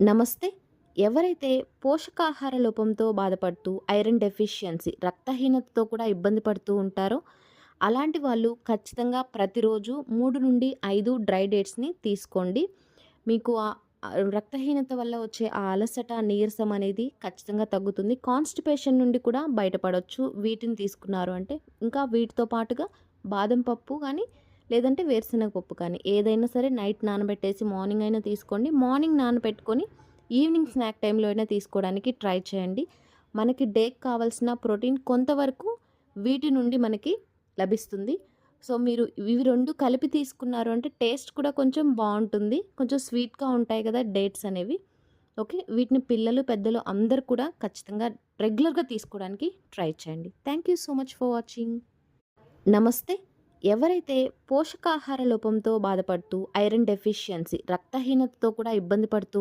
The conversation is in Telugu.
నమస్తే. ఎవరైతే పోషకాహార లోపంతో బాధపడుతూ ఐరన్ డెఫిషియన్సీ రక్తహీనతతో కూడా ఇబ్బంది పడుతూ ఉంటారో, అలాంటి వాళ్ళు ఖచ్చితంగా ప్రతిరోజు 3-5 డ్రై డేట్స్‌ని తీసుకోండి. మీకు రక్తహీనత వల్ల వచ్చే ఆ అలసట, నీరసం అనేది ఖచ్చితంగా తగ్గుతుంది. కాన్‌స్టిపేషన్ నుండి కూడా బయటపడొచ్చు వీటిని తీసుకున్నారు అంటే. ఇంకా వీటితో పాటుగా బాదం పప్పు గానీ, లేదంటే వేరుశనగ పప్పు కానీ ఏదైనా సరే నైట్ నానబెట్టేసి మార్నింగ్ అయినా తీసుకోండి. మార్నింగ్ నానబెట్టుకొని ఈవినింగ్ స్నాక్ టైంలో అయినా తీసుకోవడానికి ట్రై చేయండి. మనకి డేకి కావాల్సిన ప్రోటీన్ కొంతవరకు వీటి నుండి మనకి లభిస్తుంది. సో, మీరు ఇవి 2 కలిపి తీసుకున్నారు అంటే టేస్ట్ కూడా కొంచెం బావుంటుంది. కొంచెం స్వీట్‌గా ఉంటాయి కదా డేట్స్ అనేవి. ఓకే. వీటిని పిల్లలు, పెద్దలు అందరూ కూడా ఖచ్చితంగా రెగ్యులర్‌గా తీసుకోవడానికి ట్రై చేయండి. Thank you so much for watching. నమస్తే. ఎవరైతే పోషకాహార లోపంతో బాధపడుతూ ఐరన్ డెఫిషియన్సీ రక్తహీనతతో కూడా ఇబ్బంది పడుతూ